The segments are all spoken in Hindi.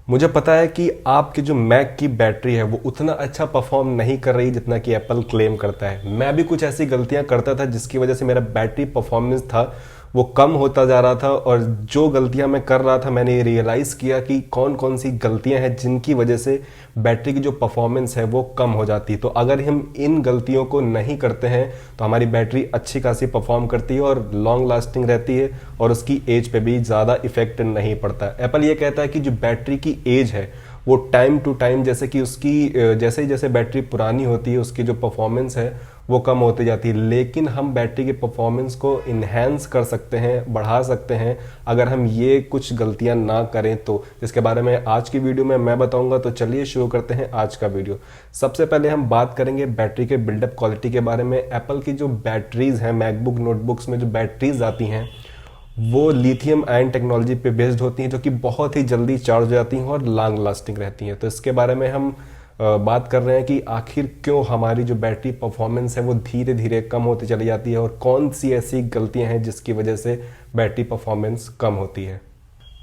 मुझे पता है कि आपकी जो मैक की बैटरी है वो उतना अच्छा परफॉर्म नहीं कर रही जितना कि एप्पल क्लेम करता है। मैं भी कुछ ऐसी गलतियां करता था जिसकी वजह से मेरा बैटरी परफॉर्मेंस था वो कम होता जा रहा था, और जो गलतियां मैं कर रहा था मैंने ये रियलाइज़ किया कि कौन कौन सी गलतियां हैं जिनकी वजह से बैटरी की जो परफॉर्मेंस है वो कम हो जाती है। तो अगर हम इन गलतियों को नहीं करते हैं तो हमारी बैटरी अच्छी खासी परफॉर्म करती है और लॉन्ग लास्टिंग रहती है, और उसकी एज पे भी ज़्यादा इफेक्ट नहीं पड़ता। एप्पल ये कहता है कि जो बैटरी की एज है वो टाइम टू टाइम, जैसे कि उसकी जैसे ही जैसे बैटरी पुरानी होती है उसकी जो परफॉर्मेंस है वो कम होती जाती है, लेकिन हम बैटरी के परफॉर्मेंस को इन्हेंस कर सकते हैं, बढ़ा सकते हैं अगर हम ये कुछ गलतियां ना करें तो, जिसके बारे में आज की वीडियो में मैं बताऊंगा। तो चलिए शुरू करते हैं आज का वीडियो। सबसे पहले हम बात करेंगे बैटरी के बिल्डअप क्वालिटी के बारे में। एप्पल की जो बैटरीज हैं, मैकबुक नोटबुक्स में जो बैटरीज आती हैं वो लिथियम आयन टेक्नोलॉजी पे बेस्ड होती हैं, जो कि बहुत ही जल्दी चार्ज हो जाती हैं और लॉन्ग लास्टिंग रहती हैं। तो इसके बारे में हम बात कर रहे हैं कि आखिर क्यों हमारी जो बैटरी परफॉर्मेंस है वो धीरे धीरे कम होती चली जाती है, और कौन सी ऐसी गलतियां हैं जिसकी वजह से बैटरी परफॉर्मेंस कम होती है।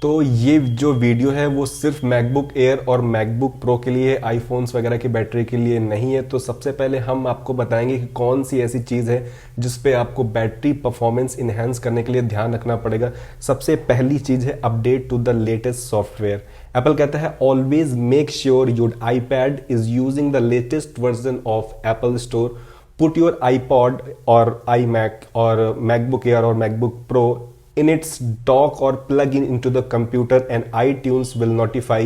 तो ये जो वीडियो है वो सिर्फ मैकबुक एयर और मैकबुक प्रो के लिए, आईफोन्स वगैरह की बैटरी के लिए नहीं है। तो सबसे पहले हम आपको बताएंगे कि कौन सी ऐसी चीज़ है जिस पे आपको बैटरी परफॉर्मेंस इन्हेंस करने के लिए ध्यान रखना पड़ेगा। सबसे पहली चीज़ है update to the latest software. Apple कहता है always make sure your iPad is using the latest version of Apple store. Put your iPod और आई मैक और मैकबुक एयर और MacBook Pro in its dock or plug in into the computer and iTunes will notify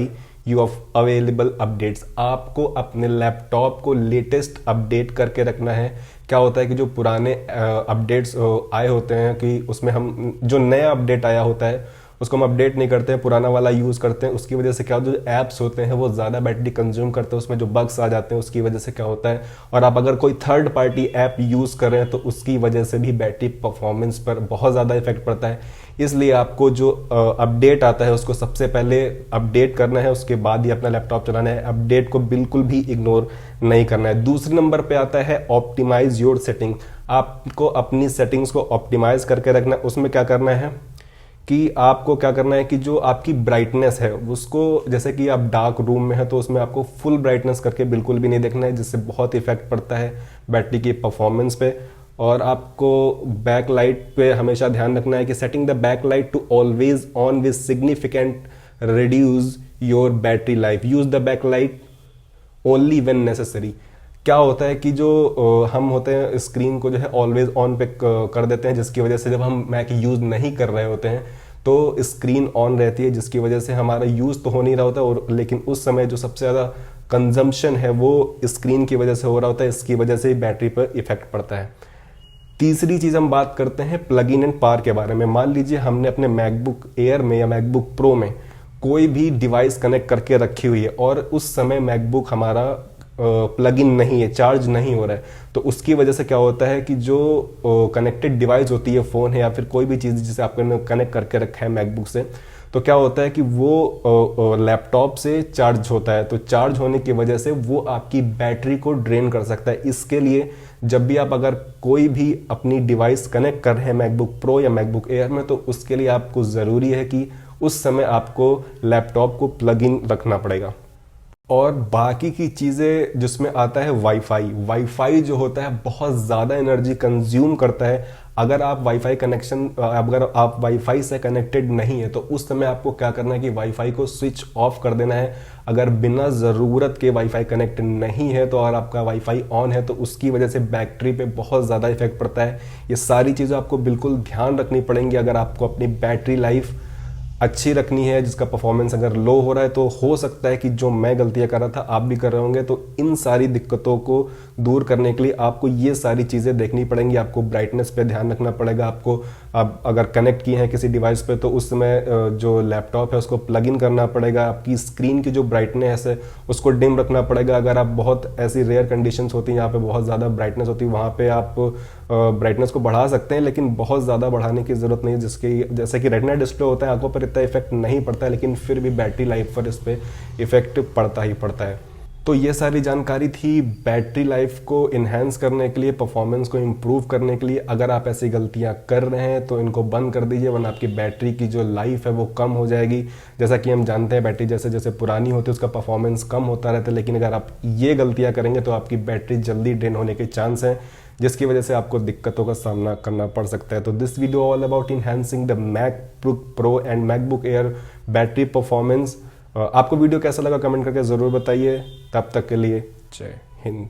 you of available updates। आपको अपने लैपटॉप को लेटेस्ट अपडेट करके रखना है। क्या होता है कि जो पुराने अपडेट्स आए होते हैं कि उसमें हम जो नया अपडेट आया होता है उसको हम अपडेट नहीं करते हैं, पुराना वाला यूज़ करते हैं। उसकी वजह से क्या होता है, जो ऐप्स होते हैं वो ज़्यादा बैटरी कंज्यूम करते हैं, उसमें जो बग्स आ जाते हैं उसकी वजह से क्या होता है। और आप अगर कोई थर्ड पार्टी ऐप यूज़ कर रहे हैं तो उसकी वजह से भी बैटरी परफॉर्मेंस पर बहुत ज़्यादा इफेक्ट पड़ता है। इसलिए आपको जो अपडेट आता है उसको सबसे पहले अपडेट करना है, उसके बाद ही अपना लैपटॉप चलाना है। अपडेट को बिल्कुल भी इग्नोर नहीं करना है। दूसरे नंबर पे आता है ऑप्टिमाइज योर सेटिंग। आपको अपनी सेटिंग्स को ऑप्टिमाइज करके रखना है। उसमें क्या करना है कि आपको क्या करना है कि जो आपकी ब्राइटनेस है उसको, जैसे कि आप डार्क रूम में है तो उसमें आपको फुल ब्राइटनेस करके बिल्कुल भी नहीं देखना है, जिससे बहुत इफेक्ट पड़ता है बैटरी की परफॉर्मेंस पे। और आपको बैक लाइट पे हमेशा ध्यान रखना है कि setting the back light to always on with significant reduce your battery life. Use the back light only when necessary. क्या होता है कि जो हम होते हैं स्क्रीन को जो है ऑलवेज ऑन पे कर देते हैं, जिसकी वजह से जब हम मैक यूज़ नहीं कर रहे होते हैं तो स्क्रीन ऑन रहती है, जिसकी वजह से हमारा यूज़ तो हो नहीं रहा होता, और लेकिन उस समय जो सबसे ज़्यादा कंजम्पशन है वो स्क्रीन की वजह से हो रहा होता है। इसकी वजह से बैटरी पर इफेक्ट पड़ता है। तीसरी चीज़ हम बात करते हैं प्लग इन एंड पावर के बारे में। मान लीजिए हमने अपने मैकबुक एयर में या मैकबुक प्रो में कोई भी डिवाइस कनेक्ट करके रखी हुई है और उस समय मैकबुक हमारा प्लग इन नहीं है, चार्ज नहीं हो रहा है, तो उसकी वजह से क्या होता है कि जो कनेक्टेड डिवाइस होती है, फ़ोन है या फिर कोई भी चीज़ जिसे आपने कनेक्ट करके रखा है मैकबुक से, तो क्या होता है कि वो लैपटॉप से चार्ज होता है। तो चार्ज होने की वजह से वो आपकी बैटरी को ड्रेन कर सकता है। इसके लिए जब भी आप अगर कोई भी अपनी डिवाइस कनेक्ट कर रहे हैं मैकबुक प्रो या मैकबुक एयर में, तो उसके लिए आपको ज़रूरी है कि उस समय आपको लैपटॉप को प्लग इन रखना पड़ेगा। और बाकी की चीज़ें जिसमें आता है वाईफाई। वाईफाई जो होता है बहुत ज़्यादा एनर्जी कंज्यूम करता है। अगर आप वाईफाई से कनेक्टेड नहीं है तो उस समय आपको क्या करना है कि वाईफाई को स्विच ऑफ कर देना है। अगर बिना ज़रूरत के वाईफाई कनेक्ट नहीं है तो, और आपका वाईफाई ऑन है तो उसकी वजह से बैटरी पे बहुत ज़्यादा इफेक्ट पड़ता है। ये सारी चीज़ें आपको बिल्कुल ध्यान रखनी पड़ेंगी अगर आपको अपनी बैटरी लाइफ अच्छी रखनी है, जिसका परफॉर्मेंस अगर लो हो रहा है। तो हो सकता है कि जो मैं गलतियां कर रहा था आप भी कर रहे होंगे। तो इन सारी दिक्कतों को दूर करने के लिए आपको ये सारी चीज़ें देखनी पड़ेंगी। आपको ब्राइटनेस पे ध्यान रखना पड़ेगा। आपको आप अगर कनेक्ट किए हैं किसी डिवाइस पे तो उस समय जो लैपटॉप है उसको प्लग इन करना पड़ेगा। आपकी स्क्रीन की जो ब्राइटनेस है उसको डिम रखना पड़ेगा। अगर आप बहुत ऐसी रेयर कंडीशंस होती हैं यहाँ पे बहुत ज़्यादा ब्राइटनेस होती है, वहाँ पे आप ब्राइटनेस को बढ़ा सकते हैं, लेकिन बहुत ज़्यादा बढ़ाने की ज़रूरत नहीं है। जैसे कि रेटिना डिस्प्ले होता है, आंखों पर इतना इफेक्ट नहीं पड़ता है, लेकिन फिर भी बैटरी लाइफ पर इस पर इफेक्ट पड़ता ही पड़ता है। तो ये सारी जानकारी थी बैटरी लाइफ को इन्हेंस करने के लिए, परफॉर्मेंस को इम्प्रूव करने के लिए। अगर आप ऐसी गलतियां कर रहे हैं तो इनको बंद कर दीजिए, वरना आपकी बैटरी की जो लाइफ है वो कम हो जाएगी। जैसा कि हम जानते हैं बैटरी जैसे जैसे पुरानी होती है उसका परफॉर्मेंस कम होता रहता है, लेकिन अगर आप ये गलतियां करेंगे तो आपकी बैटरी जल्दी ड्रेन होने के चांस हैं, जिसकी वजह से आपको दिक्कतों का सामना करना पड़ सकता है। तो this video all about enhancing the MacBook Pro and MacBook Air battery performance. आपको वीडियो कैसा लगा कमेंट करके ज़रूर बताइए। तब तक के लिए जय हिंद।